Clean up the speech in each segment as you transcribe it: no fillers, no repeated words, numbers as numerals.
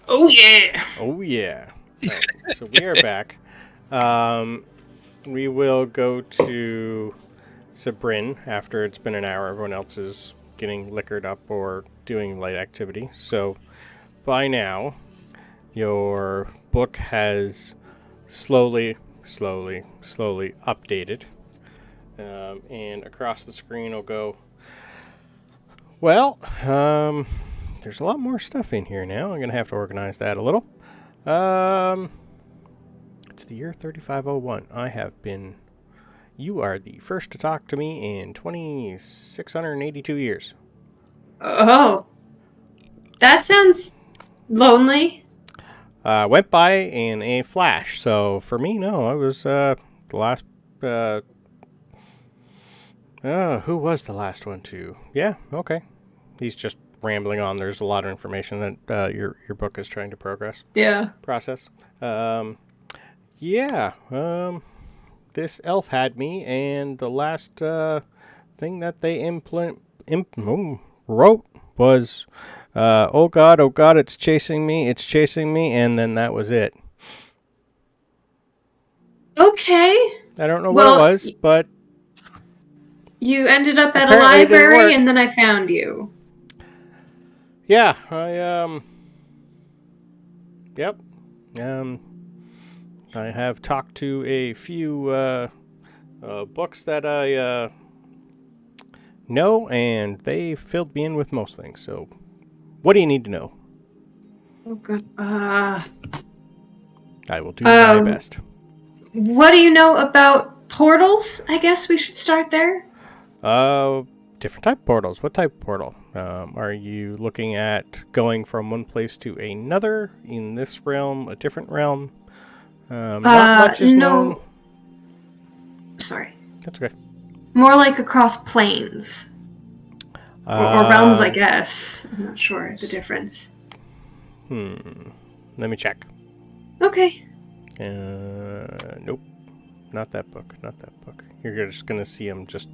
Oh yeah. Oh, yeah. Right. So we are back. We will go to Sabrin after it's been an hour. Everyone else is getting liquored up or doing light activity. So by now, your book has slowly updated. And across the screen will go, well, there's a lot more stuff in here now. I'm going to have to organize that a little. It's the year 3501. You are the first to talk to me in 2,682 years. Oh, that sounds lonely. Went by in a flash. So for me, no, I was the last. Who was the last one to? Yeah, okay. He's just rambling on. There's a lot of information that your book is trying to process. Yeah. This elf had me, and the last thing that they wrote was, oh God, it's chasing me, and then that was it. Okay. I don't know what it Well, was, but you ended up at a apparently it didn't library work. and then I found you. Yeah, yep. I have talked to a few books that I know, and they filled me in with most things. So, what do you need to know? Oh god. I will do my best. What do you know about portals? I guess we should start there. Different type of portals. What type of portal? Are you looking at going from one place to another in this realm, a different realm? Not much is known. Sorry. That's okay. More like across planes. Or realms, I guess. I'm not sure the difference. Let me check. Okay. Nope. Not that book. You're just going to see him just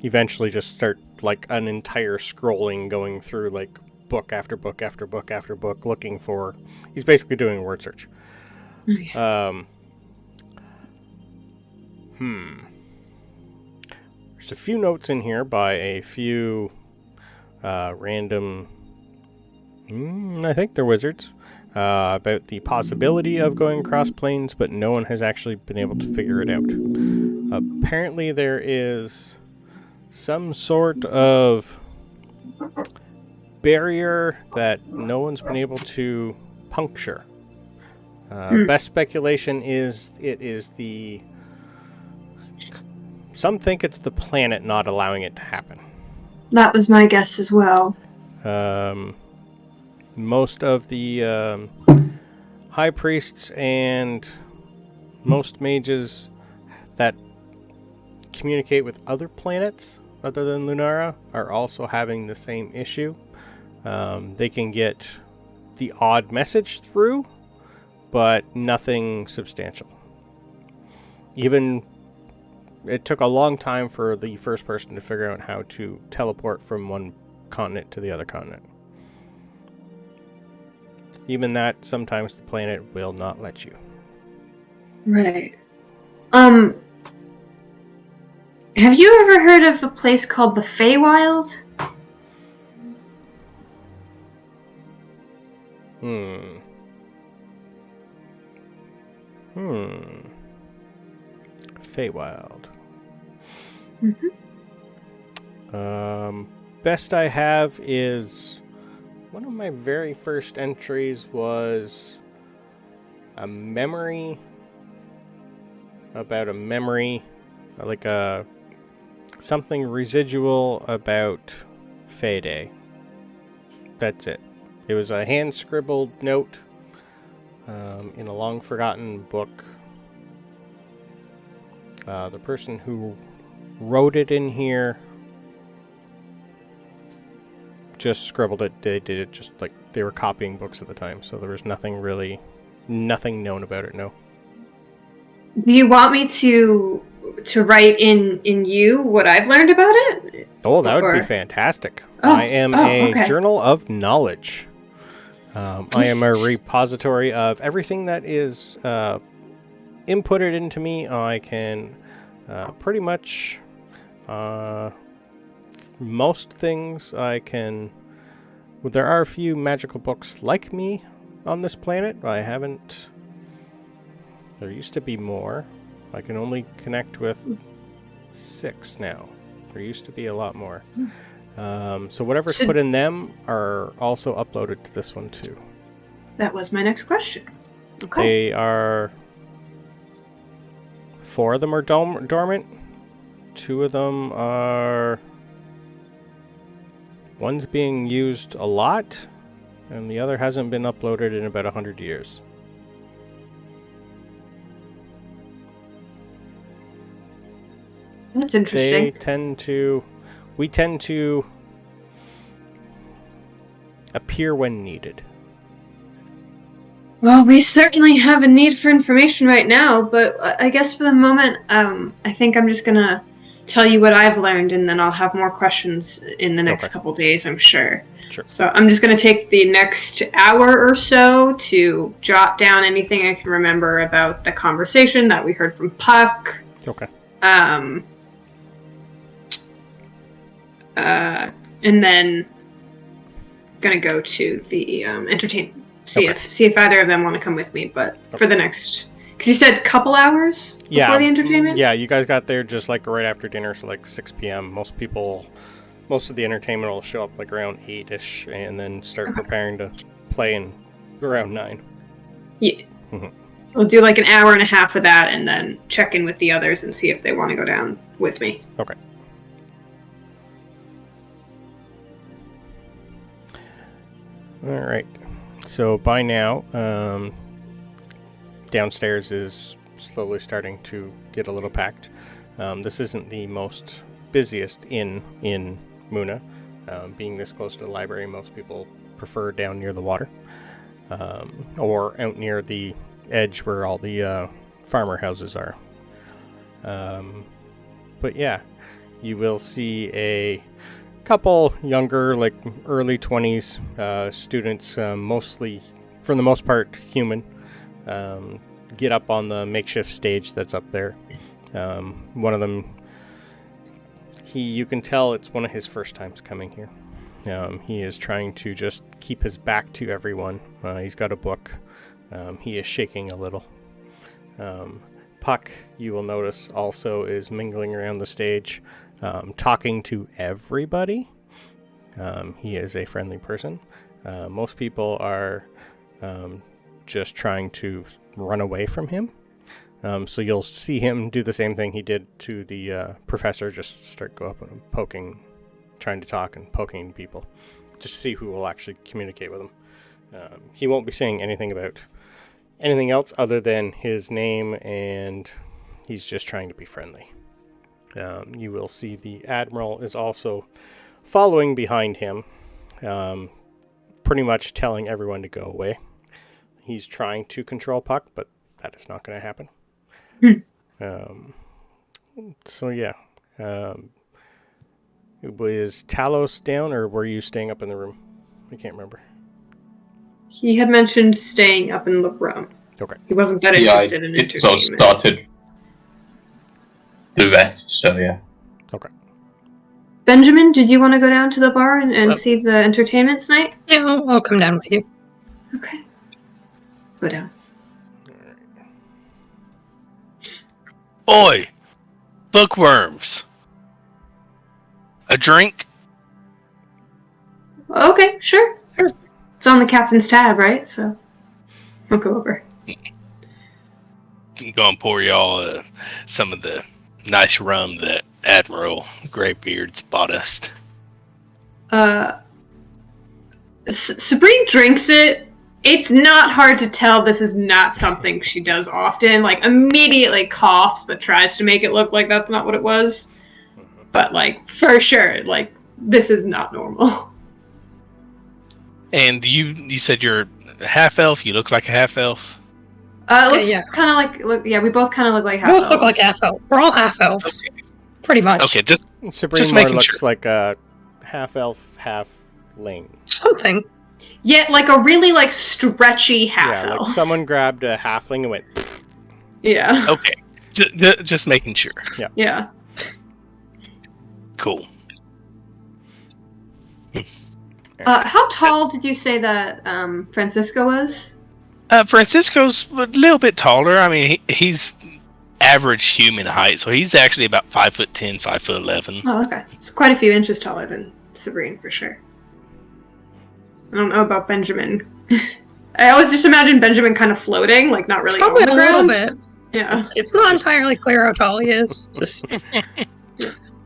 eventually just start like an entire scrolling going through like book after book after book after book looking for... He's basically doing a word search. Okay. There's a few notes in here by a few random... I think they're wizards. About the possibility of going across planes, but no one has actually been able to figure it out. Apparently there is some sort of barrier that no one's been able to puncture. Best speculation is it is the... Some think it's the planet not allowing it to happen. That was my guess as well. Most of the high priests and most mages that communicate with other planets other than Lunara are also having the same issue. They can get the odd message through, but nothing substantial. Even it took a long time for the first person to figure out how to teleport from one continent to the other continent. Even that, sometimes the planet will not let you. Right. Have you ever heard of a place called the Feywild? Feywild. Best I have is... One of my very first entries was a memory about a memory, like something residual about Fey Day. That's it. It was a hand-scribbled note in a long-forgotten book. The person who wrote it in here just scribbled it. They did it just like they were copying books at the time, so there was nothing known about it. No. Do you want me to write in you what I've learned about it? Oh, that would be fantastic. I am a okay. journal of knowledge. I am a repository of everything that is inputted into me. I can pretty much most things I can. There are a few magical books like me on this planet. I haven't. There used to be more. I can only connect with 6 now. There used to be a lot more. So whatever's put in them are also uploaded to this one too. That was my next question. Okay. They are... 4 of them are dormant. 2 of them are... One's being used a lot, and the other hasn't been uploaded in about 100 years. That's interesting. We tend to appear when needed. Well, we certainly have a need for information right now, but I guess for the moment, I think I'm just gonna tell you what I've learned, and then I'll have more questions in the next couple days, I'm sure. Sure. So I'm just gonna take the next hour or so to jot down anything I can remember about the conversation that we heard from Puck. Okay. And then gonna go to the entertainment. See if either of them want to come with me. But for the next, because you said couple hours before the entertainment. Yeah, you guys got there just like right after dinner, so like 6 p.m. Most of the entertainment will show up like around 8ish, and then start preparing to play in around 9. Yeah. We'll do like an hour and a half of that, and then check in with the others and see if they want to go down with me. Okay. All right. So by now, downstairs is slowly starting to get a little packed. This isn't the most busiest inn in Muna. Being this close to the library, most people prefer down near the water, or out near the edge where all the farmer houses are. But yeah, you will see a couple younger, like early 20s students, mostly, for the most part, human, get up on the makeshift stage that's up there. One of them, you can tell it's one of his first times coming here. He is trying to just keep his back to everyone. He's got a book. He is shaking a little. Puck, you will notice, also is mingling around the stage, talking to everybody. He is a friendly person. Most people are just trying to run away from him. So you'll see him do the same thing he did to the professor, just start go up and poking, trying to talk and poking people, just to see who will actually communicate with him. He won't be saying anything about anything else other than his name, and he's just trying to be friendly. You will see the Admiral is also following behind him, pretty much telling everyone to go away. He's trying to control Puck, but that is not going to happen. So yeah. Was Talos down, or were you staying up in the room? I can't remember. He had mentioned staying up in the room. Okay. He wasn't that interested in entertainment. So started the rest, so yeah. Okay. Benjamin, did you want to go down to the bar and see the entertainment tonight? Yeah, I'll come down with you. Okay. Go down. Oi! Bookworms! A drink? Okay, sure. It's on the captain's tab, right? So we'll go over. I'm gonna pour y'all some of the nice rum that Admiral Greybeard's bought us. Sabrine drinks it. It's not hard to tell this is not something she does often. Like, immediately coughs, but tries to make it look like that's not what it was. But, like, for sure, like, this is not normal. And you said you're a half-elf? You look like a half-elf? Looks kind of like, we both kind of look like half-elves. Both look like half-elves. We're all half-elves. Okay. Pretty much. Okay, just Sabrine just more making looks sure. like a half-elf, half-ling. Something. Yeah, like a really like stretchy half Yeah, elf. like someone grabbed a halfling and went. Yeah. Okay. Just making sure. Yeah. Cool. How tall did you say that Francisco was? Francisco's a little bit taller. I mean, he's average human height, so he's actually about 5'10", 5'11". Oh, okay. It's quite a few inches taller than Sabrine, for sure. I don't know about Benjamin. I always just imagine Benjamin kind of floating, like not really Probably on the a ground. little bit. Yeah. It's not entirely clear how tall he is. Just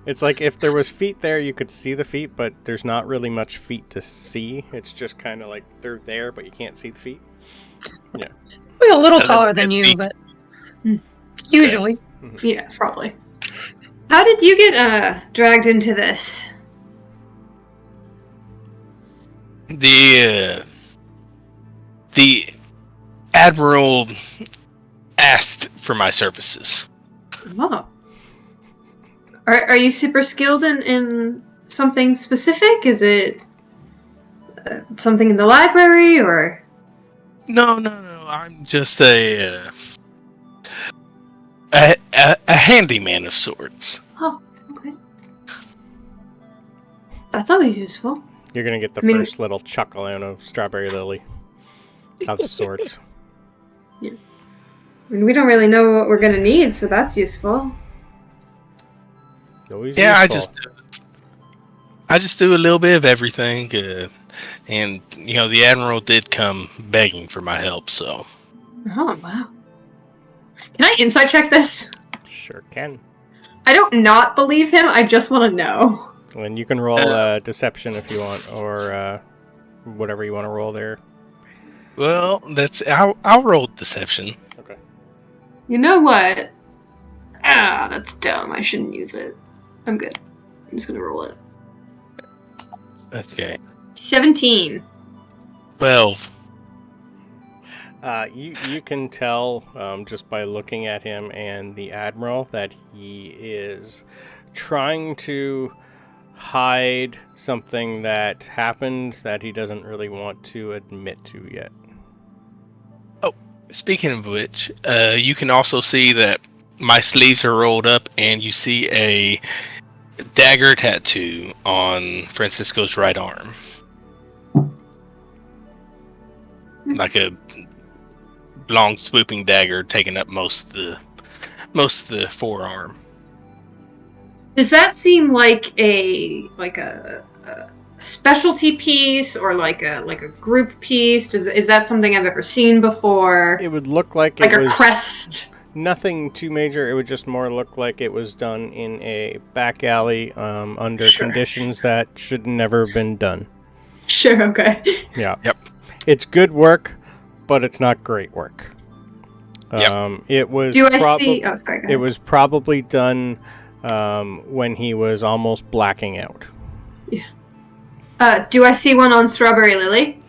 It's like if there was feet there, you could see the feet, but there's not really much feet to see. It's just kind of like they're there, but you can't see the feet. Yeah. probably a little Doesn't taller have than you, feet. but usually. Yeah, probably. How did you get dragged into this? The admiral asked for my services. Oh. Are you super skilled in something specific? Is it something in the library or? No. I'm just a handyman of sorts. Oh, okay. That's always useful. You're gonna get the I mean- first little chuckle out of Strawberry Lily of sorts. I mean, we don't really know what we're gonna need, so that's useful. Always Yeah, useful. I just do a little bit of everything, and the admiral did come begging for my help. So Oh, wow. Can I insight check this? Sure can. I don't not believe him, I just want to know. And you can roll deception if you want, or whatever you want to roll there. well, I'll roll deception. Okay. You know what? Ah, that's dumb. I shouldn't use it. I'm good. I'm just gonna roll it. Okay, 17. 12. You can tell just by looking at him and the admiral that he is trying to hide something that happened that he doesn't really want to admit to yet. Speaking of which, you can also see that my sleeves are rolled up, and you see a dagger tattoo on Francisco's right arm, like a long swooping dagger taking up most of the forearm. Does that seem like a specialty piece or like a group piece? Is that something I've ever seen before? It would look like Like it a was crest? nothing too major. It would just more look like it was done in a back alley under Sure. conditions that should never have been done. Sure, okay. Yeah. Yep. It's good work, but it's not great work. Yep. It was. Do I see... Oh, sorry, go It ahead. was probably done when he was almost blacking out. Do I see one on Strawberry Lily?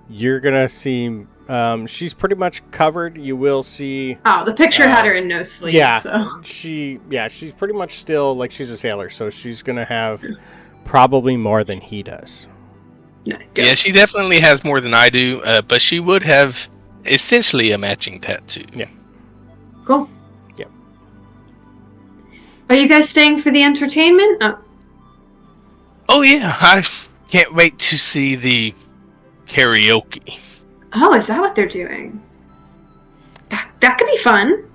You're gonna see. She's pretty much covered. You will see. Oh, the picture had her in no sleeves, Yeah, so... she's pretty much still like she's a sailor, so she's gonna have probably more than he does. No, Yeah, she definitely has more than I do, but she would have essentially a matching tattoo. Yeah. Cool. Yep. Are you guys staying for the entertainment? Oh, Oh yeah, I can't wait to see the karaoke. oh, is that what they're doing? That could be fun.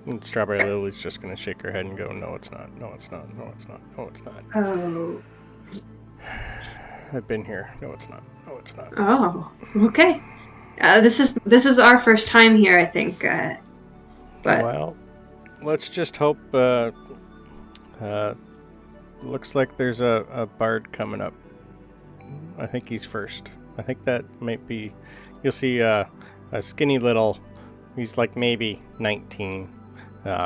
And Strawberry Lily's just gonna shake her head and go, "No, it's not. No, it's not. No, it's not. No, it's not. Oh. I've been here. No, it's not. No, it's not." Oh, okay. This is our first time here, I think. But Well, let's just hope. Looks like there's a bard coming up. I think he's first. I think that might be. You'll see a skinny little. He's like maybe 19,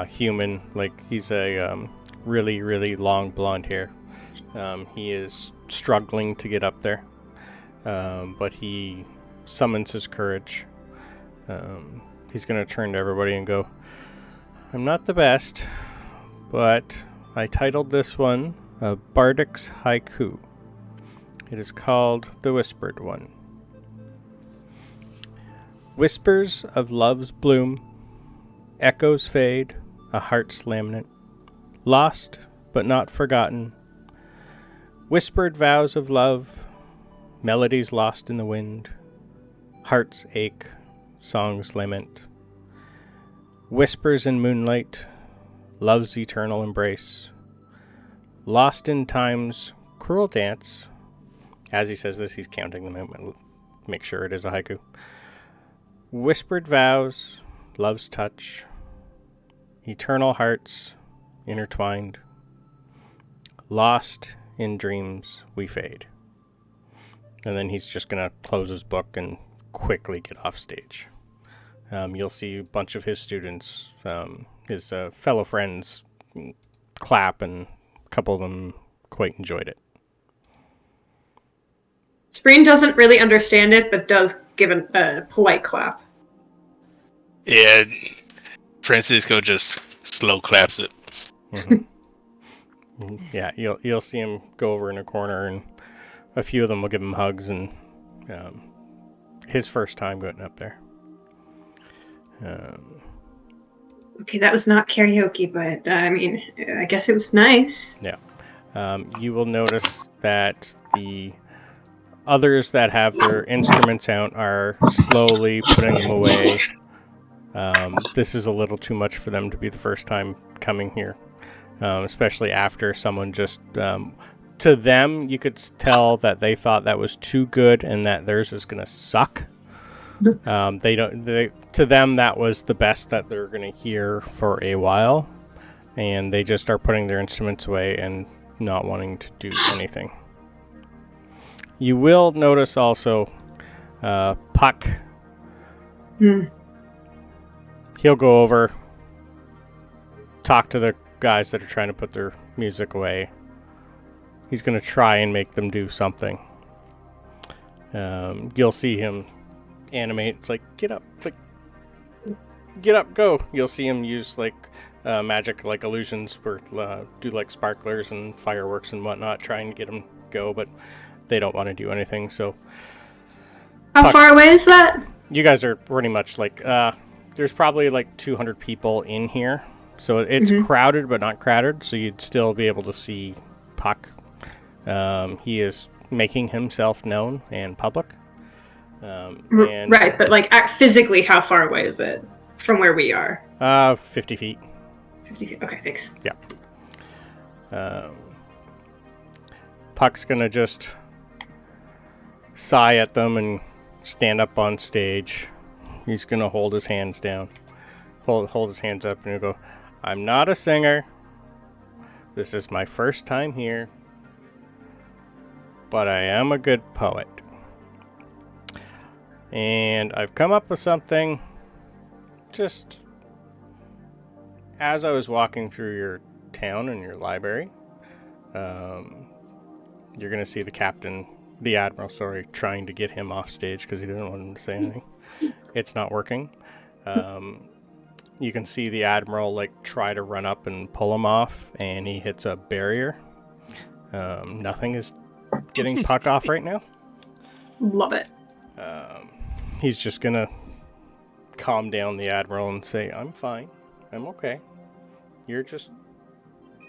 human. Like he's a really really long blonde hair. He is struggling to get up there, but he summons his courage. He's gonna turn to everybody and go, "I'm not the best, but I titled this one Bardic's Haiku. It is called The Whispered One. Whispers of love's bloom, echoes fade, a heart's lament, lost but not forgotten. Whispered vows of love, melodies lost in the wind, hearts ache, songs lament. Whispers in moonlight, love's eternal embrace, lost in time's cruel dance. As he says this, he's counting them out. Make sure it is a haiku. Whispered vows, love's touch, eternal hearts intertwined, lost in dreams we fade. And then he's just going to close his book and quickly get off stage. You'll see a bunch of his students, his fellow friends, clap, and a couple of them quite enjoyed it. Spreen doesn't really understand it, but does give a polite clap. Yeah, Francisco just slow claps it. Mm-hmm. Yeah, you'll see him go over in a corner, and a few of them will give him hugs, and his first time going up there. Okay, that was not karaoke, but I mean, I guess it was nice. Yeah. You will notice that the others that have their instruments out are slowly putting them away. This is a little too much for them to be the first time coming here, especially after someone just... to them, you could tell that they thought that was too good and that theirs is going to suck. To them, that was the best that they're going to hear for a while, and they just are putting their instruments away and not wanting to do anything. You will notice also Puck. He'll go over, talk to the guys that are trying to put their music away. He's going to try and make them do something. You'll see him animate. It's like, get up, go. You'll see him use like magic, like illusions, for do like sparklers and fireworks and whatnot, trying to get him go, but they don't want to do anything. So, how far away is that? You guys are pretty much like there's probably like 200 people in here, so it's crowded but not crowded. So you'd still be able to see Puck. He is making himself known and public. Right, but like physically, how far away is it from where we are? 50 feet. 50 feet. Okay, thanks. Yeah. Puck's gonna just sigh at them and stand up on stage. He's gonna hold his hands down, hold his hands up, and he'll go, "I'm not a singer. This is my first time here. But I am a good poet. And I've come up with something just as I was walking through your town and your library. You're going to see the Admiral, trying to get him off stage because he didn't want him to say anything. It's not working. You can see the Admiral try to run up and pull him off, and he hits a barrier. Nothing is getting Puck off right now. Love it. He's just gonna calm down the Admiral and say, "I'm fine. I'm okay. You're just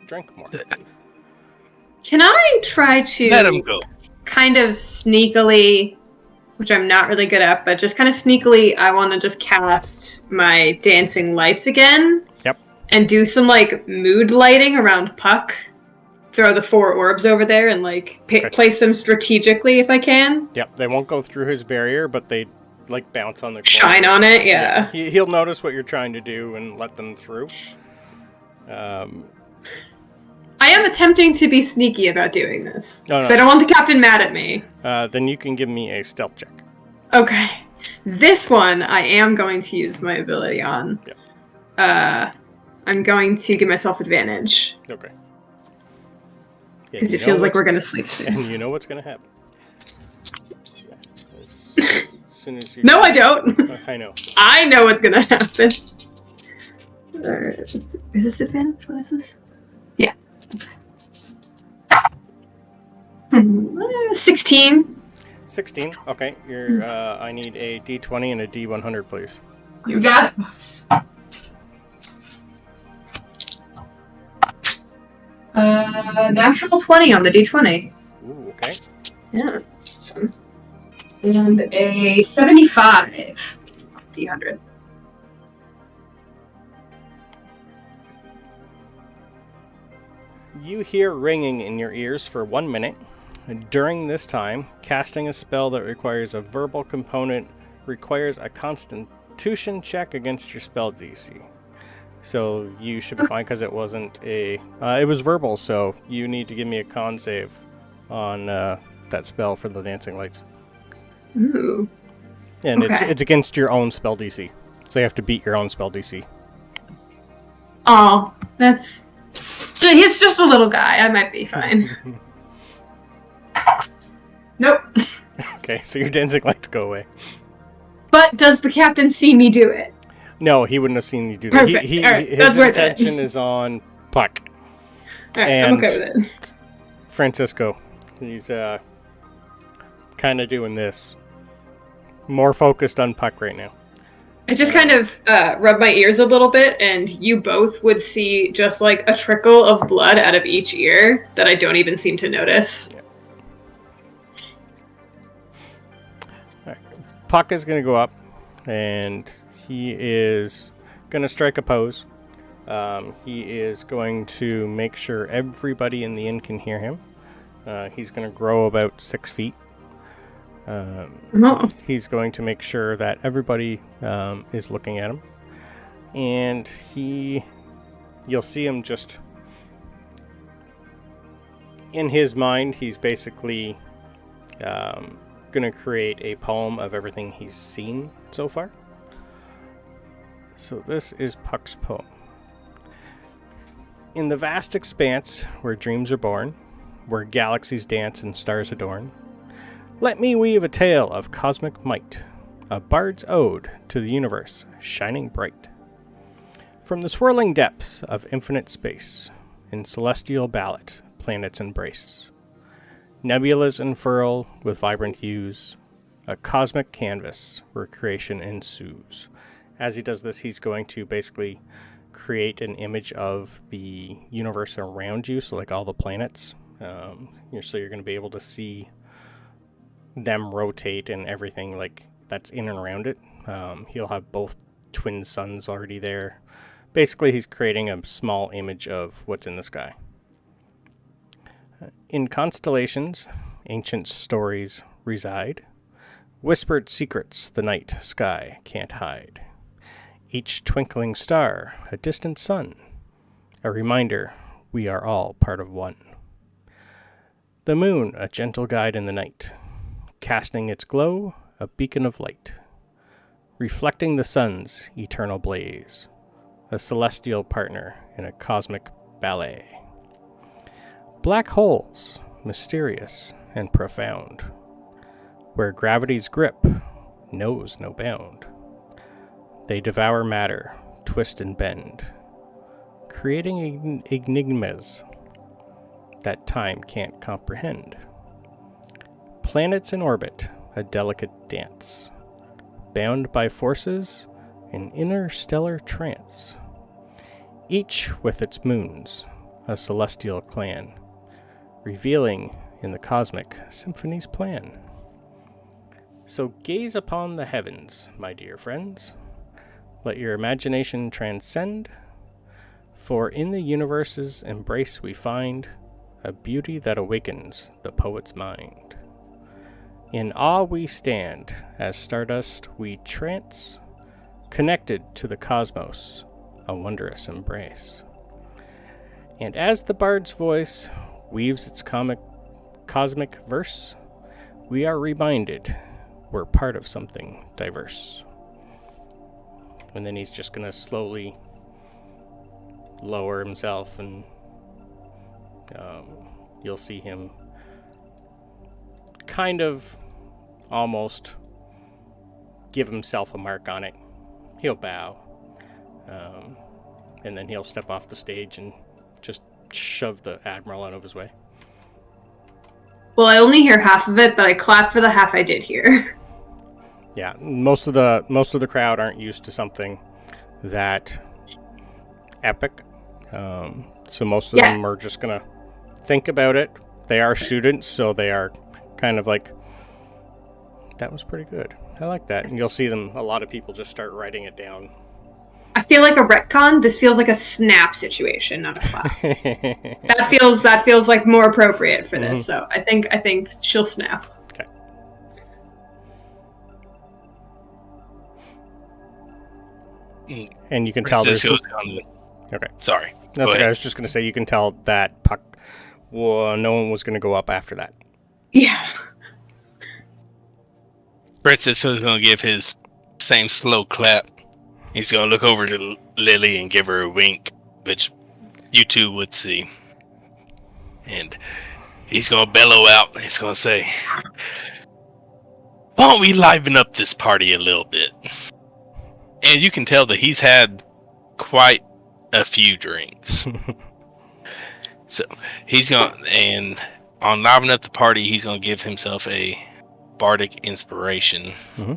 drink more." Can I try to let him go? Kind of sneakily, which I'm not really good at, but just kind of sneakily, I want to just cast my dancing lights again. Yep. And do some mood lighting around Puck. Throw the 4 orbs over there and place them strategically if I can. Yep, they won't go through his barrier, but they bounce on the corner. Shine on it, yeah. He'll notice what you're trying to do and let them through. I am attempting to be sneaky about doing this. Because No. I don't want the captain mad at me. Then you can give me a stealth check. Okay. This one I am going to use my ability on. Yep. I'm going to give myself advantage. Okay. Because it feels like we're going to sleep soon. And you know what's going to happen. As soon as you... No, I don't. I know. I know what's going to happen. Is this advantage? What is this? Yeah. Okay. 16. 16. Okay. You're. I need a D20 and a D100, please. You got this. Natural 20 on the D20. Ooh. Okay. Yeah. And a 75 D100. You hear ringing in your ears for 1 minute. During this time, casting a spell that requires a verbal component requires a Constitution check against your spell DC. So you should be fine because it wasn't a... it was verbal, so you need to give me a con save on that spell for the Dancing Lights. Ooh. And Okay. it's against your own spell DC. So you have to beat your own spell DC. Oh, that's... So he's just a little guy. I might be fine. Nope. Okay, so your Dancing Lights go away. But does the captain see me do it? No, he wouldn't have seen you do that. Perfect. He, All right, his that's worth it. intention is on Puck. Alright, And- I'm okay with it. Francisco. He's kind of doing this. More focused on Puck right now. I just kind of rub my ears a little bit, and you both would see just like a trickle of blood out of each ear that I don't even seem to notice. Puck is going to go up, and he is going to strike a pose. He is going to make sure everybody in the inn can hear him. He's going to grow about 6 feet. Oh. He's going to make sure that everybody is looking at him. And you'll see him just... In his mind, he's basically going to create a poem of everything he's seen so far. So this is Puck's poem. In the vast expanse where dreams are born, where galaxies dance and stars adorn, let me weave a tale of cosmic might, a bard's ode to the universe shining bright. From the swirling depths of infinite space, in celestial ballad, planets embrace. Nebulas unfurl with vibrant hues, a cosmic canvas where creation ensues. As he does this, he's going to basically create an image of the universe around you, so like all the planets. So you're going to be able to see them rotate and everything like that's in and around it. He'll have both twin suns already there. Basically, he's creating a small image of what's in the sky. In constellations, ancient stories reside. Whispered secrets the night sky can't hide. Each twinkling star, a distant sun. A reminder we are all part of one. The moon, a gentle guide in the night. Casting its glow, a beacon of light. Reflecting the sun's eternal blaze. A celestial partner in a cosmic ballet. Black holes, mysterious and profound, where gravity's grip knows no bound. They devour matter, twist and bend, creating enigmas that time can't comprehend. Planets in orbit, a delicate dance, bound by forces in interstellar trance. Each with its moons, a celestial clan, revealing in the cosmic symphony's plan. So gaze upon the heavens, my dear friends. Let your imagination transcend, for in the universe's embrace we find a beauty that awakens the poet's mind. In awe we stand, as stardust we trance, connected to the cosmos, a wondrous embrace. And as the bard's voice weaves its cosmic verse, we are reminded we're part of something diverse. And then he's just going to slowly lower himself, and you'll see him kind of almost give himself a mark on it. He'll bow, and then he'll step off the stage and just shove the Admiral out of his way. Well, I only hear half of it, but I clap for the half I did hear. Yeah, most of the crowd aren't used to something that epic, so most of them are just gonna think about it. They are students, so they are kind of like, that was pretty good. I like that, and you'll see them. A lot of people just start writing it down. I feel like a retcon. This feels like a snap situation, not a clap. that feels like more appropriate for this. So I think she'll snap. Okay. And you can tell there's... Okay. Sorry. That's okay. I was just going to say, you can tell that puck, well, no one was going to go up after that. Yeah. Francisco is going to give his same slow clap. He's going to look over to Lily and give her a wink, which you two would see. And he's going to bellow out. He's going to say, why don't we liven up this party a little bit? And you can tell that he's had quite a few drinks. So he's going, and on livening up the party, he's going to give himself a bardic inspiration. Mm-hmm.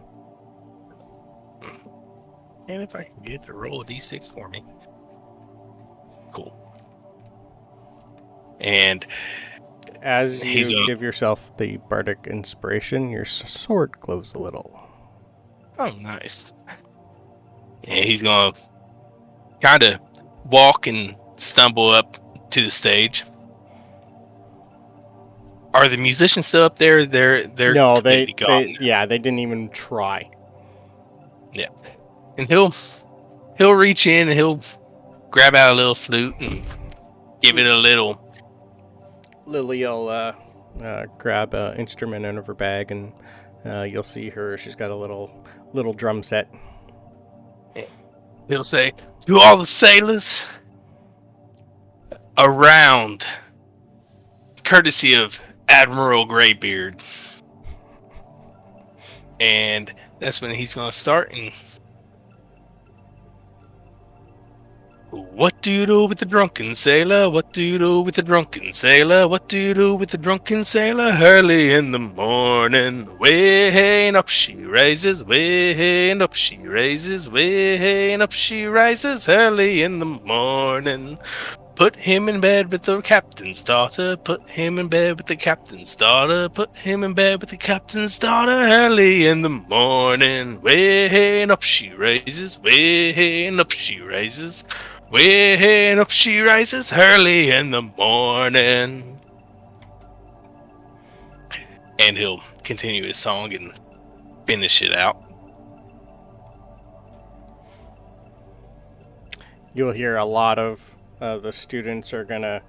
And if I can get to roll a d6 for me. Cool. And as you give yourself the bardic inspiration, your sword glows a little. Oh, nice. And he's going to kind of walk and stumble up to the stage. Are the musicians still up there? They're no, they gone. They didn't even try. Yeah. And he'll reach in and he'll grab out a little flute and give it a little. Lily will grab an instrument out of her bag, and you'll see her. She's got a little drum set. He'll say, to all the sailors around, courtesy of Admiral Greybeard. And that's when he's going to start. And what do you do with the drunken sailor? What do you do with the drunken sailor? What do you do with the drunken sailor? Early in the morning, way and up she rises, way and up she rises, way and up she rises, early in the morning. Put him in bed with the captain's daughter, put him in bed with the captain's daughter, put him in bed with the captain's daughter, early in the morning. Way and up she rises, way and up she rises, way and up she rises, early in the morning. And he'll continue his song and finish it out. You'll hear a lot of the students are gonna.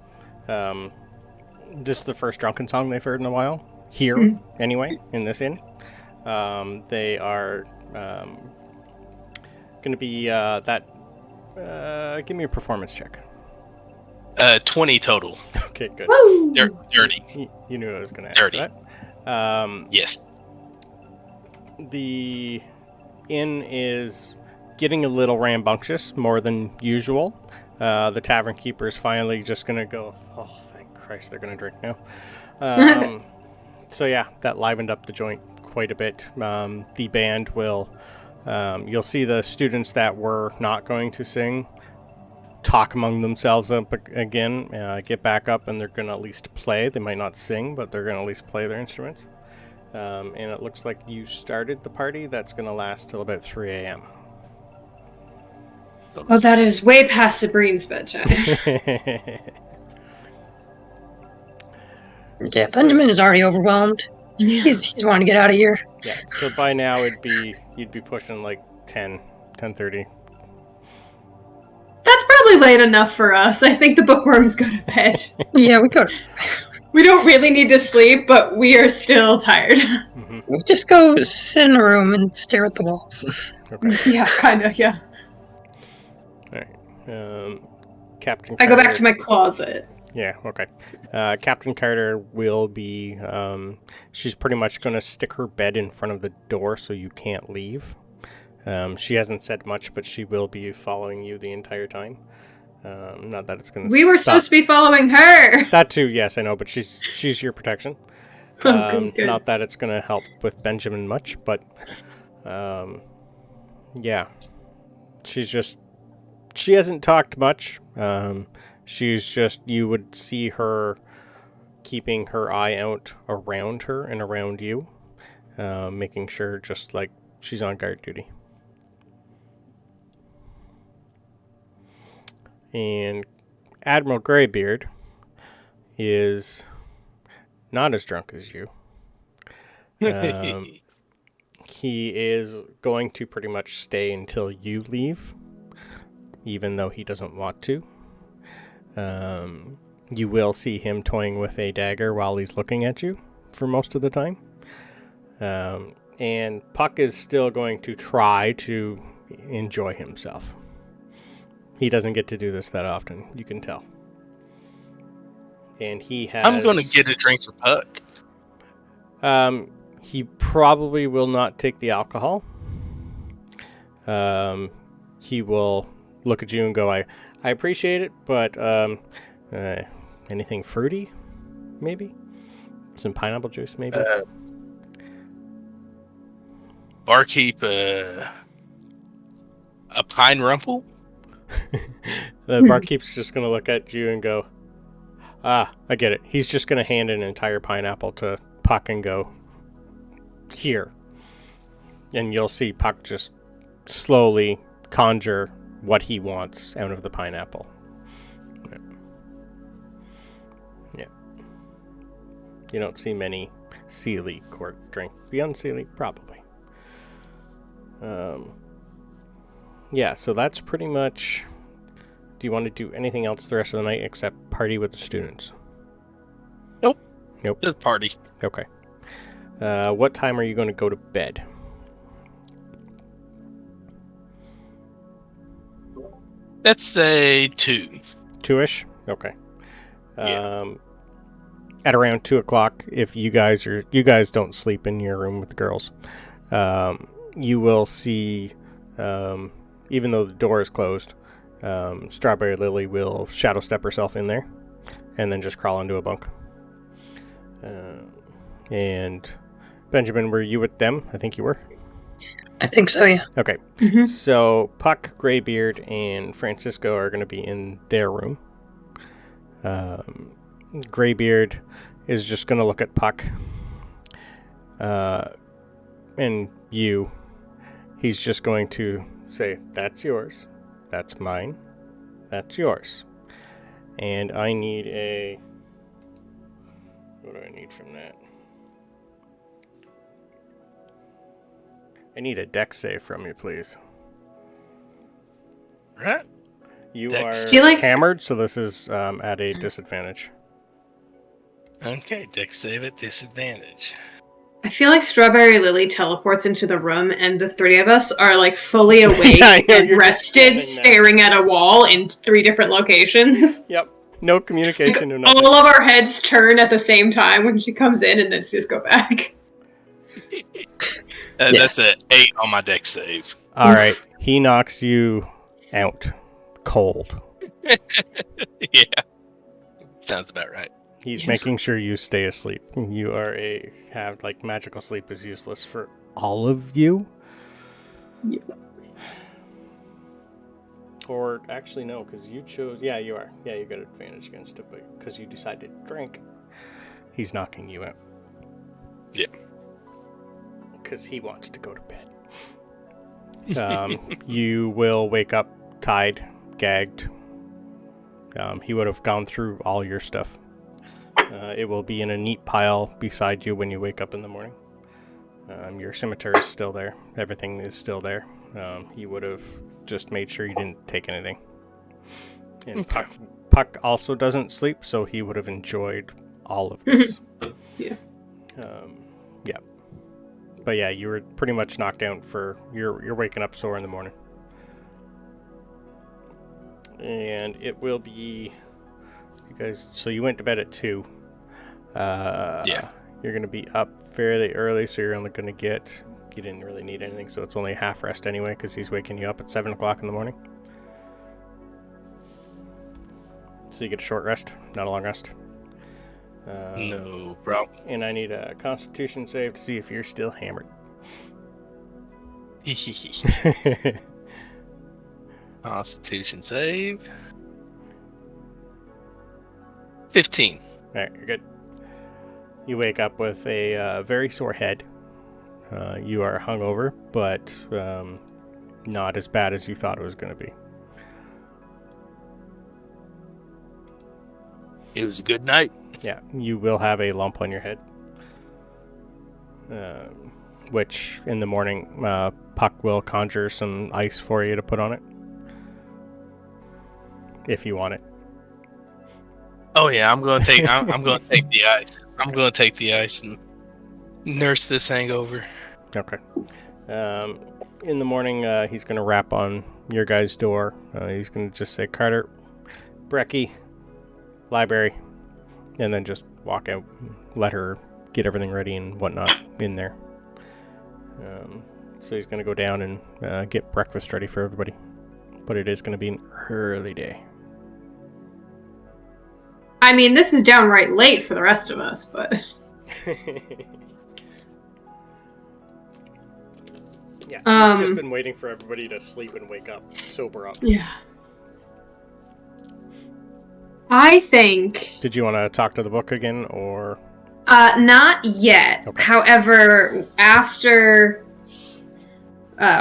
This is the first drunken song they've heard in a while. Here, anyway, in this inn. They are gonna be that. Give me a performance check. 20 total. Okay, good. Woo! 30. You knew I was gonna ask 30. that. Yes. The inn is getting a little rambunctious, more than usual. The tavern keeper is finally just going to go, oh, thank Christ, they're going to drink now. So yeah, that livened up the joint quite a bit. The band will, you'll see the students that were not going to sing talk among themselves up again, get back up, and they're going to at least play. They might not sing, but they're going to at least play their instruments. And it looks like you started the party. That's going to last till about 3 a.m. Oh, that is way past Sabrine's bedtime. Yeah, Benjamin is already overwhelmed. Yeah. He's wanting to get out of here. Yeah, so by now you'd be pushing like 10:30. That's probably late enough for us. I think the bookworms go to bed. Yeah, we could. We don't really need to sleep, but we are still tired. Mm-hmm. We just go sit in a room and stare at the walls. Okay. Yeah, kind of, yeah. All right. Captain I Carter, go back to my closet. Yeah, okay. Captain Carter will be... she's pretty much going to stick her bed in front of the door so you can't leave. She hasn't said much, but she will be following you the entire time. Not that it's going to We were supposed to be following her! That too, yes, I know, but she's your protection. Good. Not that it's going to help with Benjamin much, but yeah. She hasn't talked much. You would see her keeping her eye out around her and around you, making sure just like she's on guard duty. And Admiral Greybeard is not as drunk as you. He is going to pretty much stay until you leave, even though he doesn't want to. You will see him toying with a dagger while he's looking at you for most of the time. And Puck is still going to try to enjoy himself. He doesn't get to do this that often, you can tell. And he has... I'm going to get a drink for Puck. He probably will not take the alcohol. He will look at you and go, I appreciate it, but anything fruity, maybe? Some pineapple juice, maybe? Barkeep, a pine rumple? The barkeep's just going to look at you and go, I get it. He's just going to hand an entire pineapple to Puck and go, here. And you'll see Puck just slowly conjure what he wants out of the pineapple. Yeah. You don't see many Sealy court drink. Beyond Sealy, probably. Yeah, so that's pretty much... Do you want to do anything else the rest of the night except party with the students? Nope. Just party. Okay. What time are you going to go to bed? Let's say 2. 2-ish? Okay. Yeah. At around 2 o'clock, if you guys don't sleep in your room with the girls, you will see, even though the door is closed, Strawberry Lily will shadow step herself in there and then just crawl into a bunk. And Benjamin, were you with them? I think you were. I think so, yeah. Okay. Mm-hmm. So Puck, Greybeard, and Francisco are going to be in their room. Greybeard is just going to look at Puck. And you. He's just going to say, that's yours. That's mine. That's yours. And I need a... What do I need from that? I need a dex save from you, please. Right. You Dex. are hammered, so this is at a disadvantage. Okay, dex save at disadvantage. I feel like Strawberry Lily teleports into the room and the three of us are like fully awake Yeah, I know, and you're just rested, staring at a wall in 3 different locations. Yep. No communication, no Like, nothing. all of our heads turn at the same time when she comes in and then she just go back. That's an 8 on my dex save. Alright, he knocks you out. Cold. Yeah. Sounds about right. He's making sure you stay asleep. You have magical sleep is useless for all of you. Yeah. Or actually no, because you chose. Yeah, you are. Yeah, you got advantage against it, but because you decided to drink, he's knocking you out. Yep. Because he wants to go to bed. You will wake up tied, gagged. He would have gone through all your stuff. It will be in a neat pile beside you when you wake up in the morning. Your scimitar is still there. Everything is still there. He would have just made sure you didn't take anything. And Okay. Puck also doesn't sleep, so he would have enjoyed all of this. Yeah. Yeah. But yeah, you were pretty much knocked out for... You're waking up sore in the morning. And it will be... You guys... So you went to bed at 2. Yeah. You're going to be up fairly early, so you're only going to get... You didn't really need anything, so it's only half rest anyway, because he's waking you up at 7 o'clock in the morning. So you get a short rest, not a long rest. No problem. And I need a Constitution save to see if you're still hammered. Constitution save. 15. Alright, you're good. You wake up with a very sore head. You are hungover, but not as bad as you thought it was going to be. It was a good night. Yeah, you will have a lump on your head. Which, in the morning, Puck will conjure some ice for you to put on it. If you want it. Oh yeah, I'm gonna take the ice. I'm gonna take the ice and nurse this hangover. Okay. In the morning, he's going to rap on your guy's door. He's going to just say, Carter, Brecky, library, and then just walk out, let her get everything ready and whatnot in there. So he's going to go down and get breakfast ready for everybody. But it is going to be an early day. I mean, this is downright late for the rest of us, but... Yeah, I've just been waiting for everybody to sleep and wake up, sober up. Yeah. I think... Did you want to talk to the book again, or...? Not yet. Okay. However, after...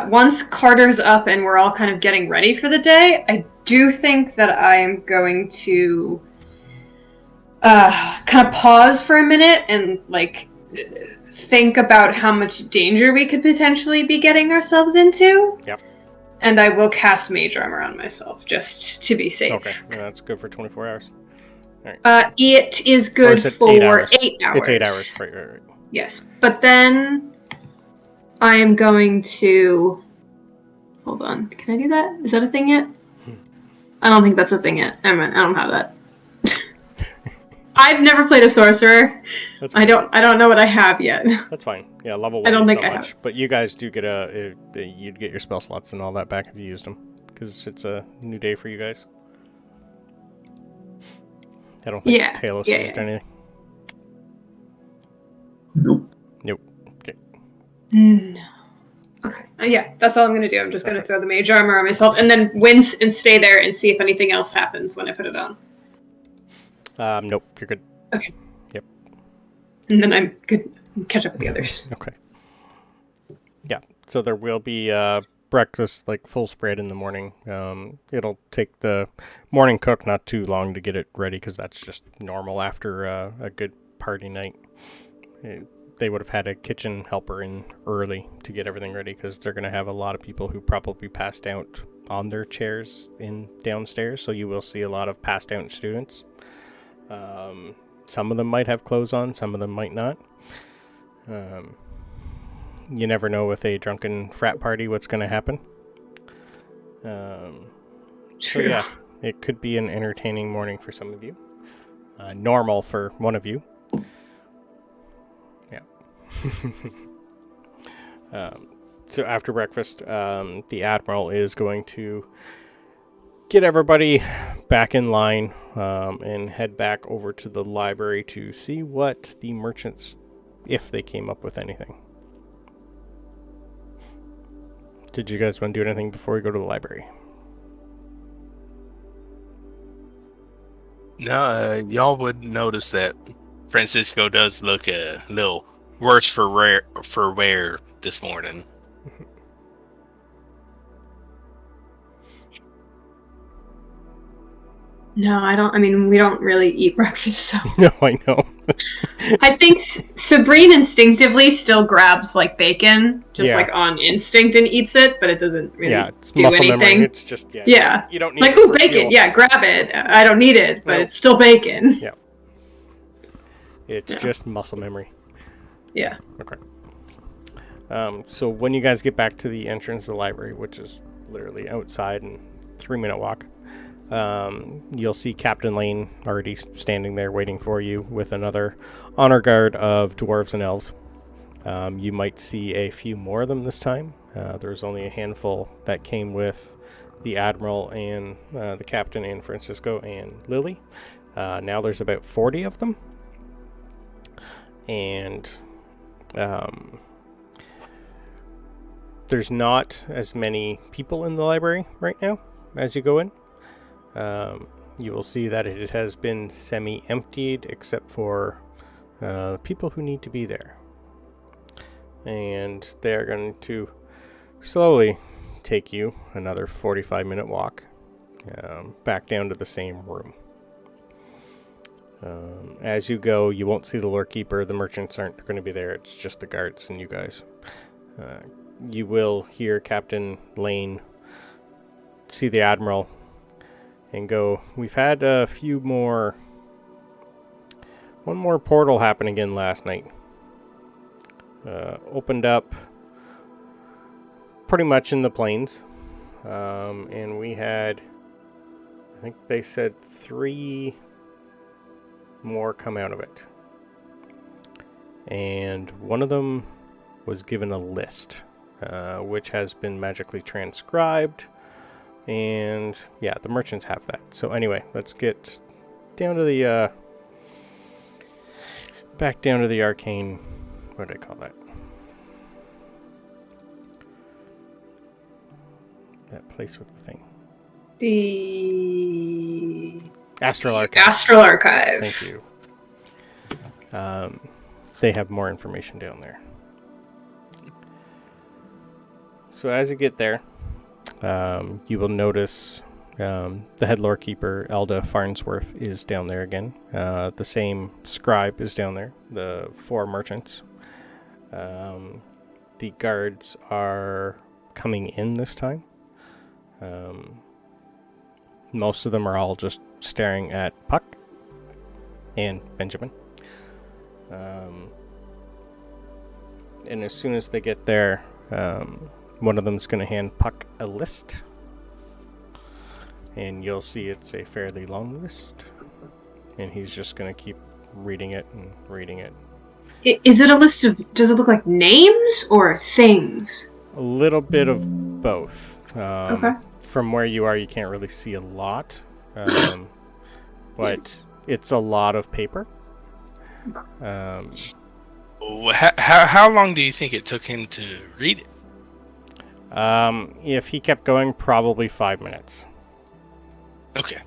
once Carter's up and we're all kind of getting ready for the day, I do think that I am going to... kind of pause for a minute and, like... think about how much danger we could potentially be getting ourselves into. Yep. And I will cast Mage Armor on myself, just to be safe. Okay, yeah, that's good for 24 hours. All right. It is good for 8 hours. It's 8 hours, right. Yes, but then I am going to... Hold on, can I do that? Is that a thing yet? I don't think that's a thing yet. I don't have that. I've never played a sorcerer. I don't know what I have yet. That's fine. Yeah, level 1. I don't think I have. But you guys do get you'd get your spell slots and all that back if you used them, because it's a new day for you guys. I don't think Talos used anything. Nope. Okay. No. Okay. Yeah, that's all I'm gonna do. I'm just gonna throw the Mage Armor on myself and then wince and stay there and see if anything else happens when I put it on. Nope, you're good. Okay. Yep. And then I'm good. Catch up with the others. Okay. Yeah. So there will be breakfast, like full spread in the morning. It'll take the morning cook not too long to get it ready, because that's just normal after a good party night. They would have had a kitchen helper in early to get everything ready, because they're going to have a lot of people who probably passed out on their chairs in downstairs. So you will see a lot of passed out students. Some of them might have clothes on, some of them might not. You never know with a drunken frat party what's going to happen. So yeah, it could be an entertaining morning for some of you. Normal for one of you. Yeah. So after breakfast, the Admiral is going to get everybody back in line and head back over to the library to see what the merchants, if they came up with anything. Did you guys want to do anything before we go to the library? No, y'all would notice that Francisco does look a little worse for wear this morning. No, I don't. I mean, we don't really eat breakfast, so. No, I know. I think Sabrine instinctively still grabs like bacon, just like on instinct, and eats it, but it doesn't really it's do muscle anything. Memory. It's just you don't need like, it ooh, for bacon. fuel. Yeah, grab it. I don't need it, but it's still bacon. Yeah. It's just muscle memory. Yeah. Okay. So when you guys get back to the entrance of the library, which is literally outside and 3-minute walk, you'll see Captain Lane already standing there waiting for you with another honor guard of dwarves and elves. You might see a few more of them this time. There's only a handful that came with the Admiral and the Captain and Francisco and Lily. Now there's about 40 of them. and there's not as many people in the library right now as you go in. You will see that it has been semi-emptied except for people who need to be there. And they are going to slowly take you another 45-minute walk back down to the same room. As you go, you won't see the lorekeeper. The merchants aren't going to be there. It's just the guards and you guys. You will hear Captain Lane see the Admiral and go, "We've had a few more... One more portal happened again last night. Opened up pretty much in the plains. And we had... I think they said 3 more come out of it. And one of them was given a list, which has been magically transcribed. And yeah, the merchants have that. So anyway, let's get down to the back down to the arcane. What do I call that? That place with the thing. The Astral Archive. Astral Archive. Thank you. They have more information down there. So as you get there, you will notice the head lorekeeper, Elda Farnsworth, is down there again. The same scribe is down there. The 4 merchants. The guards are coming in this time. Most of them are all just staring at Puck and Benjamin. And as soon as they get there, one of them's going to hand Puck a list. And you'll see it's a fairly long list. And he's just going to keep reading it and reading it. Is it a list of... Does it look like names or things? A little bit of both. Okay. From where you are, you can't really see a lot. But it's a lot of paper. How long do you think it took him to read it? If he kept going, probably 5 minutes. Okay.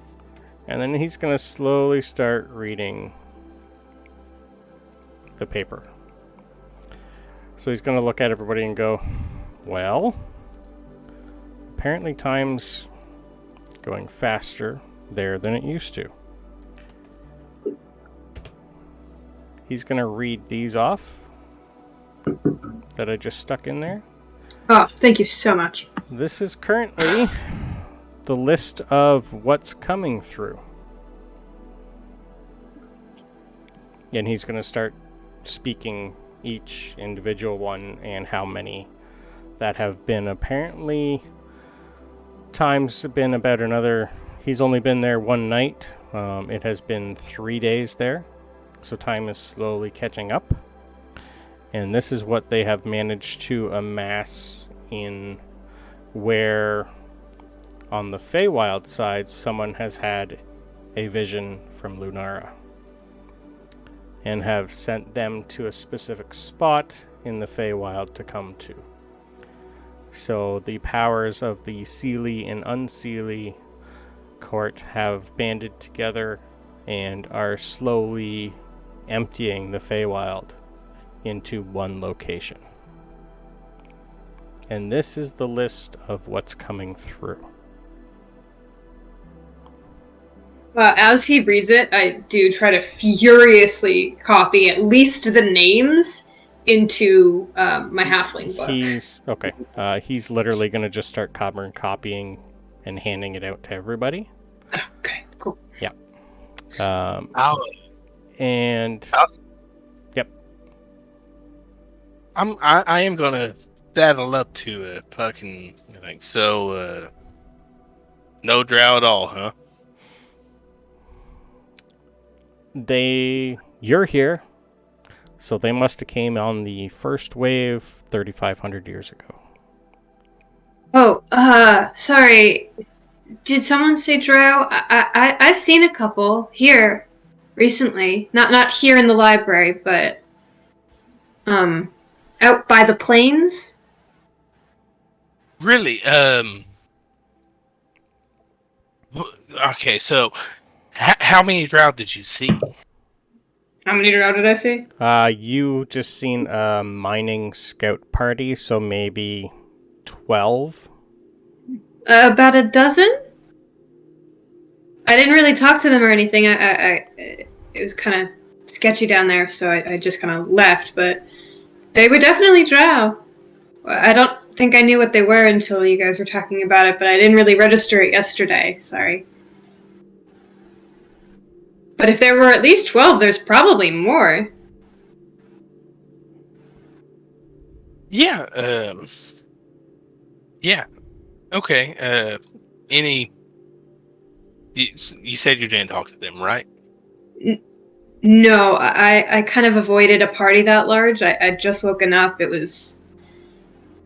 And then he's going to slowly start reading the paper. So he's going to look at everybody and go, well, apparently time's going faster there than it used to. He's going to read these off that I just stuck in there. Oh, thank you so much. This is currently the list of what's coming through. And he's going to start speaking each individual one and how many that have been. Apparently, time's been about another... He's only been there one night. It has been 3 days there. So time is slowly catching up. And this is what they have managed to amass in where on the Feywild side someone has had a vision from Lunara and have sent them to a specific spot in the Feywild to come to. So the powers of the Seelie and Unseelie court have banded together and are slowly emptying the Feywild into one location. And this is the list of what's coming through. As he reads it, I do try to furiously copy at least the names into my halfling book. He's literally going to just start copying and handing it out to everybody. Okay, cool. Yeah. Yep. I am gonna saddle up to a fucking no drow at all, huh? You're here, so they must have came on the first wave 3,500 years ago. Oh, sorry. Did someone say drow? I've seen a couple here recently. Not here in the library, but out by the plains. Really? Okay, so how many drow did you see? How many drow did I see? You just seen a mining scout party, so maybe 12. About a dozen. I didn't really talk to them or anything. It was kind of sketchy down there, so I just kind of left. But they were definitely drow. I don't think I knew what they were until you guys were talking about it, but I didn't really register it yesterday. Sorry. But if there were at least 12, there's probably more. Yeah, yeah. Okay, any... You said you didn't talk to them, right? No, I kind of avoided a party that large. I'd just woken up. It was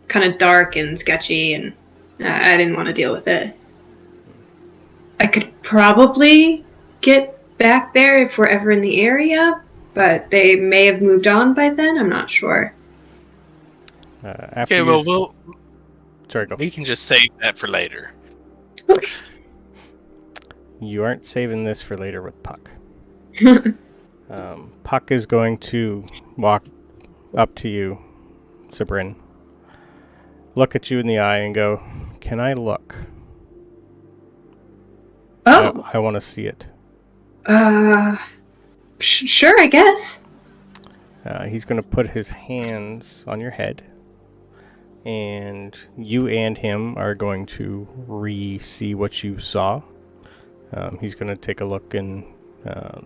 kind of dark and sketchy, and I didn't want to deal with it. I could probably get back there if we're ever in the area, but they may have moved on by then. I'm not sure. Okay, well, Sorry, go. we can just save that for later. Okay. You aren't saving this for later with Puck. Puck is going to walk up to you, Sabrin, look at you in the eye and go, "Can I look? Oh. I want to see it." Sure, I guess. He's going to put his hands on your head, and you and him are going to re-see what you saw. He's going to take a look and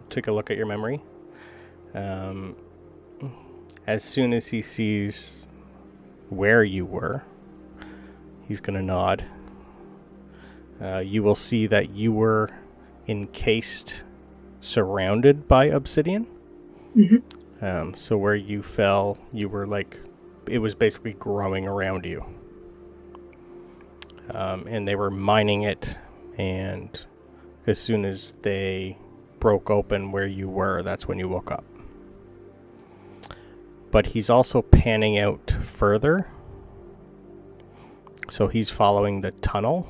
take a look at your memory. As soon as he sees where you were, he's going to nod. You will see that you were encased, surrounded by obsidian. Mm-hmm. So where you fell, you were like, it was basically growing around you. And they were mining it, and as soon as they broke open where you were, that's when you woke up. But he's also panning out further. So he's following the tunnel.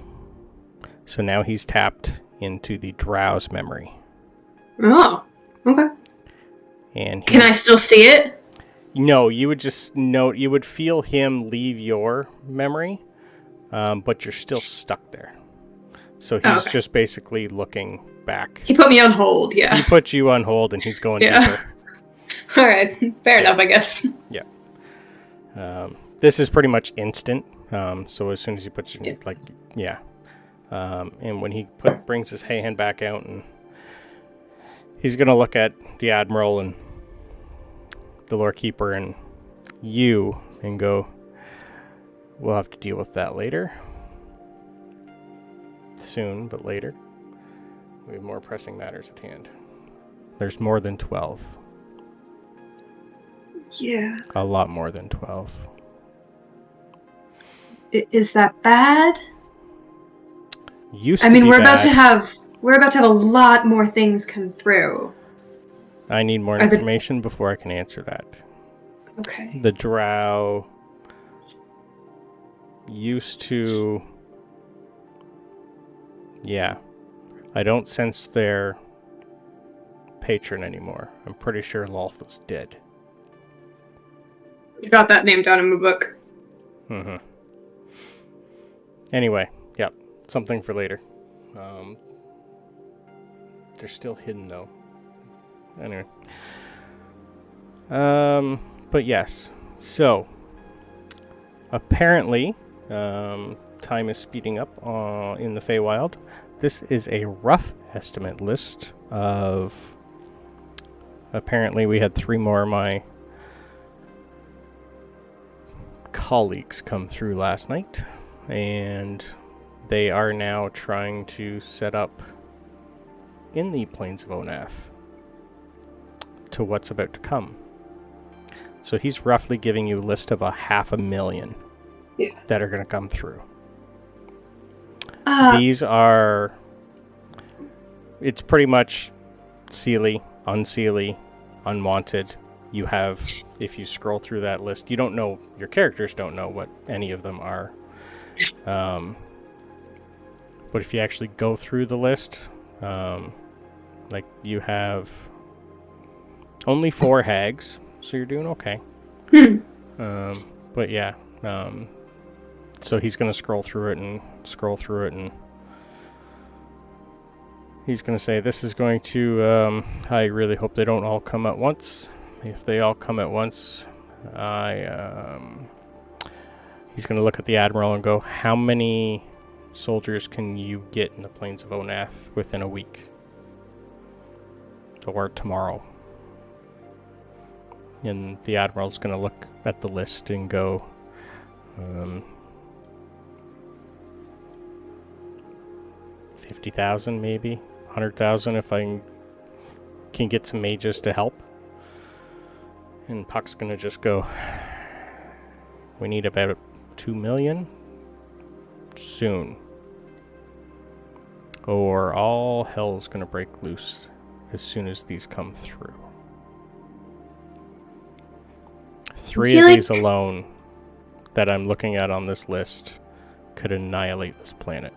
So now he's tapped into the drow's memory. Oh, okay. And can I still see it? No, you would just note, you would feel him leave your memory, but you're still stuck there. So he's just basically looking back. He put me on hold, yeah. He put you on hold, and he's going deeper. All right, fair enough, I guess. Yeah. This is pretty much instant. So as soon as he puts you, and when he brings his hand back out, and he's gonna look at the Admiral and the Lord Keeper and you and go, "We'll have to deal with that later. Soon, but later. We have more pressing matters at hand." There's more than 12. Yeah. A lot more than 12. Is that bad? Used to be we're bad. we're about to have a lot more things come through. I need more information before I can answer that. Okay. The drow used to... Yeah. I don't sense their patron anymore. I'm pretty sure Lolth was dead. You got that name down in my book. Mm-hmm. Anyway, yep. Something for later. They're still hidden, though. Anyway. But yes. So, apparently, time is speeding up in the Feywild. This is a rough estimate list of... Apparently, we had 3 more of my colleagues come through last night, and they are now trying to set up in the Plains of Onath to what's about to come. So he's roughly giving you a list of 500,000 that are going to come through. These are... It's pretty much Seelie, Unseelie, Unwanted, you have, if you scroll through that list, you don't know, your characters don't know what any of them are. But if you actually go through the list, like you have only 4 hags, so you're doing okay. But yeah, so he's going to scroll through it and he's going to say, this is going to, I really hope they don't all come at once. If they all come at once, he's going to look at the Admiral and go, how many soldiers can you get in the plains of Onath within a week? Or tomorrow? And the Admiral's going to look at the list and go, 50,000 maybe, 100,000 if I can get some mages to help. And Puck's going to just go, we need about 2 million soon, or all hell's going to break loose as soon as these come through. 3 of these alone that I'm looking at on this list could annihilate this planet.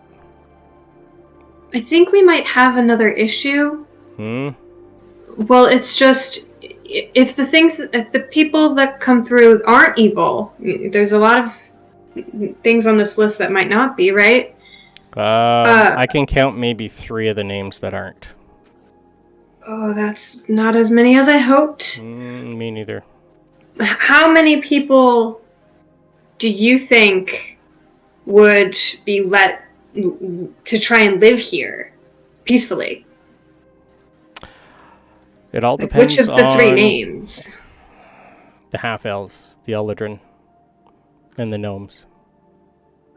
I think we might have another issue. Well, it's just, if the people that come through aren't evil, there's a lot of things on this list that might not be, right? I can count maybe 3 of the names that aren't. Oh, that's not as many as I hoped. Me neither. How many people do you think would be let to try and live here peacefully? It all depends. Which of the 3 names? The half-elves, the Eldrin, and the gnomes.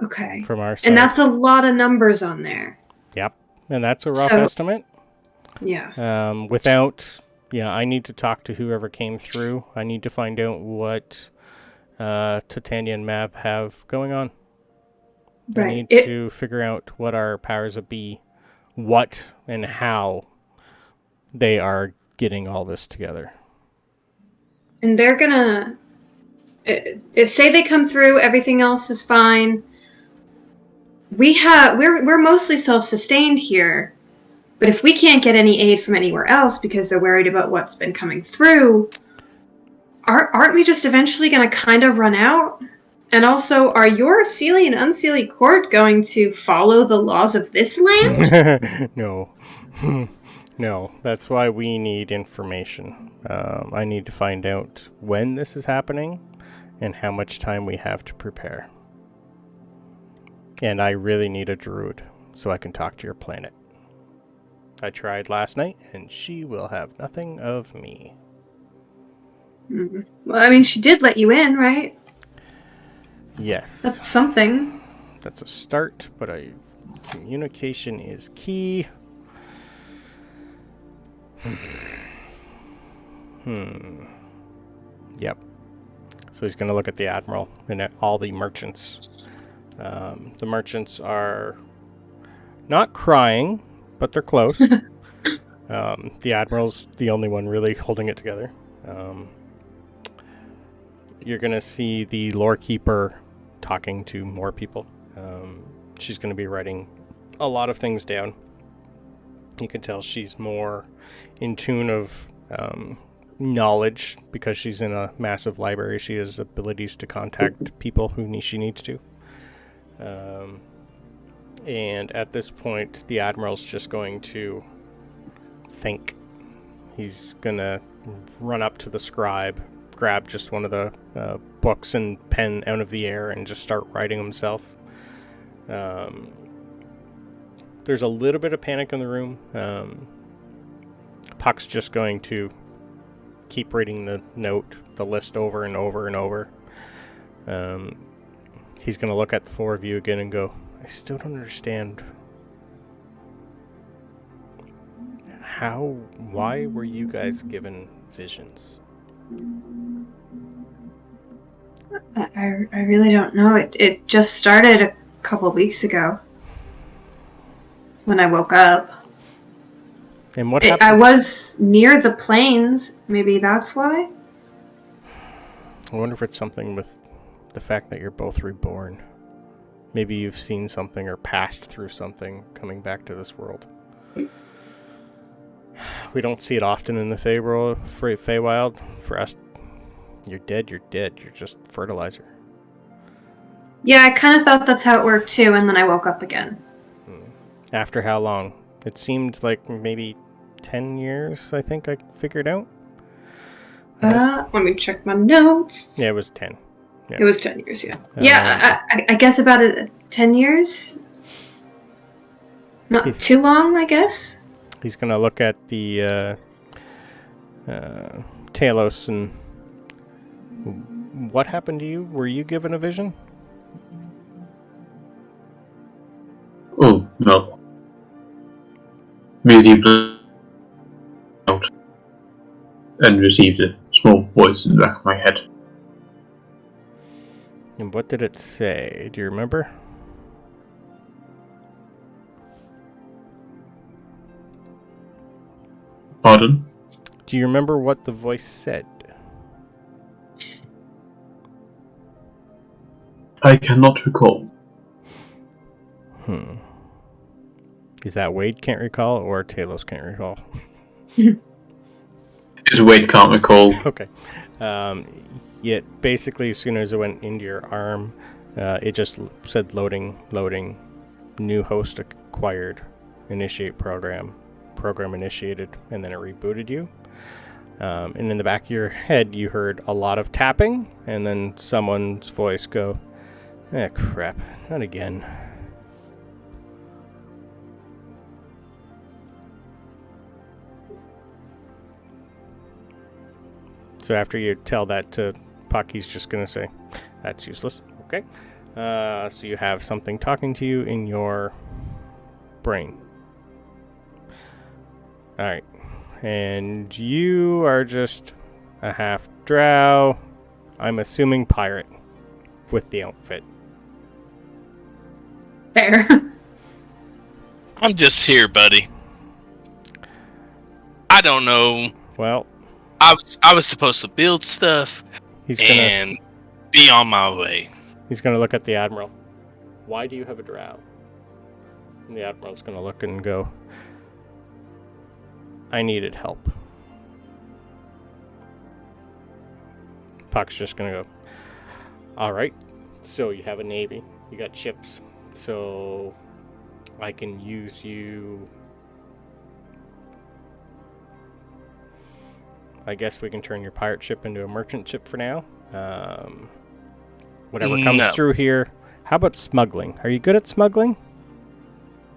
Okay. From our side. And that's a lot of numbers on there. Yep. And that's a rough estimate. Yeah. I need to talk to whoever came through. I need to find out what Titania and Mab have going on. Right. I need to figure out what our powers of be, what and how they are getting all this together. And they're gonna, if say they come through, everything else is fine. We're mostly self-sustained here, but if we can't get any aid from anywhere else because they're worried about what's been coming through, aren't we just eventually gonna kind of run out? And also, are your Seelie and Unseelie court going to follow the laws of this land? No. No, that's why we need information. I need to find out when this is happening and how much time we have to prepare. And I really need a druid so I can talk to your planet. I tried last night and she will have nothing of me. Mm-hmm. Well, I mean, she did let you in, right? Yes. That's something. That's a start, but communication is key. Yep. So he's going to look at the Admiral and at all the merchants. The merchants are not crying, but they're close. The Admiral's the only one really holding it together. You're going to see the lore keeper talking to more people. She's going to be writing a lot of things down. You can tell she's more in tune of knowledge because she's in a massive library. She has abilities to contact people who she needs to. And at this point, the Admiral's just going to think. He's going to run up to the scribe, grab just one of the books and pen out of the air and just start writing himself. There's a little bit of panic in the room. Puck's just going to keep reading the list over and over and over. He's going to look at the 4 of you again and go, I still don't understand. Why were you guys given visions? I really don't know. It just started a couple weeks ago when I woke up. And what happened? I was near the plains. Maybe that's why. I wonder if it's something with the fact that you're both reborn. Maybe you've seen something or passed through something coming back to this world. We don't see it often in the Feywild. For us, you're dead, you're dead. You're just fertilizer. Yeah, I kind of thought that's how it worked too, and then I woke up again. After how long? It seemed like maybe 10 years, I think I figured out. Let me check my notes. Yeah, it was 10. Yeah. It was 10 years, yeah. I guess about 10 years? Not too long, I guess. He's going to look at the Talos and... What happened to you? Were you given a vision? Oh, no. Merely out and received a small voice in the back of my head. And what did it say? Do you remember? Pardon? Do you remember what the voice said? I cannot recall. Is that Wade can't recall or Talos can't recall? Because Wade can't recall. Okay. Yet basically, as soon as it went into your arm, it just said loading, new host acquired, initiate program initiated, and then it rebooted you. And in the back of your head, you heard a lot of tapping, and then someone's voice go, crap, not again. So after you tell that to Puck, he's just going to say, that's useless. Okay. So you have something talking to you in your brain. Alright. And you are just a half drow. I'm assuming pirate with the outfit. Fair. I'm just here, buddy. I don't know. Well, I was supposed to build stuff and be on my way. He's going to look at the Admiral. Why do you have a drow? And the Admiral's going to look and go, I needed help. Puck's just going to go, alright, so you have a navy. You got ships. So I can use you. I guess we can turn your pirate ship into a merchant ship for now. Whatever comes through here. How about smuggling? Are you good at smuggling?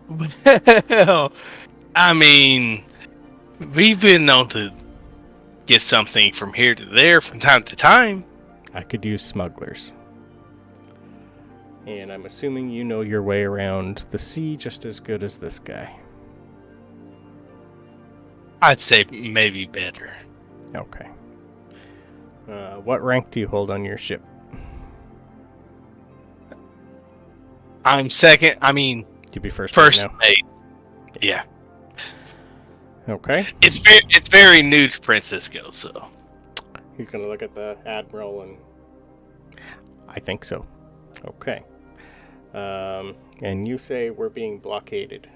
Well, I mean, we've been known to get something from here to there from time to time. I could use smugglers. And I'm assuming you know your way around the sea just as good as this guy. I'd say maybe better. Okay. What rank do you hold on your ship? I'm second. I mean, To be first now? mate. Yeah. Okay. It's very new to Francisco, so. He's going to look at the Admiral and... I think so. Okay. And you say we're being blockaded.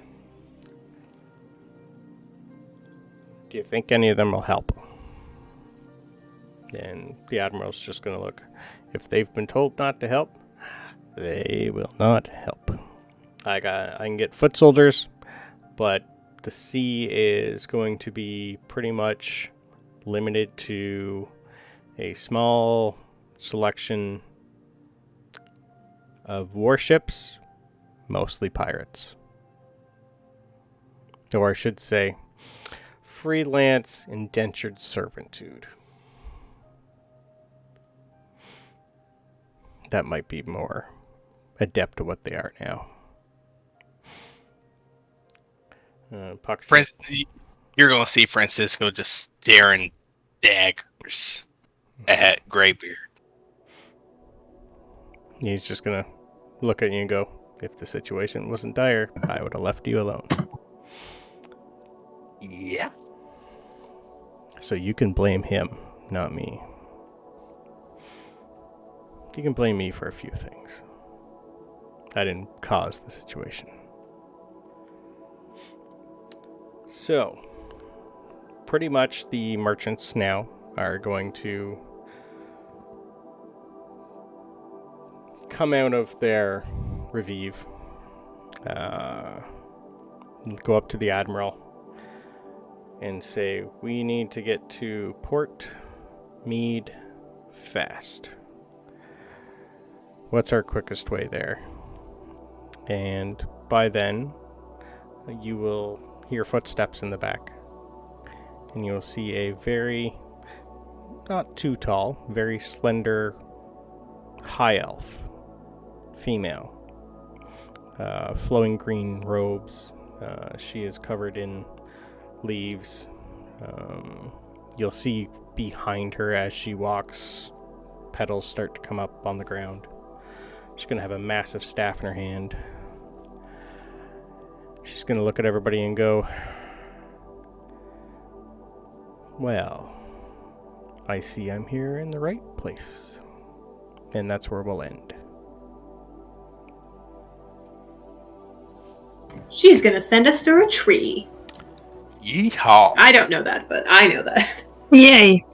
Do you think any of them will help? And the Admiral's just going to look. If they've been told not to help, they will not help. I can get foot soldiers, but the sea is going to be pretty much limited to a small selection of warships, mostly pirates. Or I should say, freelance indentured servitude. That might be more adept to what they are now. You're going to see Francisco just staring daggers at Greybeard. He's just going to look at you and go, if the situation wasn't dire, I would have left you alone. Yeah. So you can blame him, not me. You can blame me for a few things. I didn't cause the situation. So, pretty much the merchants now are going to come out of their revive, go up to the Admiral and say, we need to get to Port Mead fast. What's our quickest way there? And by then, you will hear footsteps in the back. And you'll see a very, not too tall, very slender high elf, female. Flowing green robes. She is covered in leaves. You'll see behind her as she walks, petals start to come up on the ground. She's going to have a massive staff in her hand. She's going to look at everybody and go, well, I see I'm here in the right place. And that's where we'll end. She's gonna send us through a tree. Yeehaw! I don't know that, but I know that. Yay.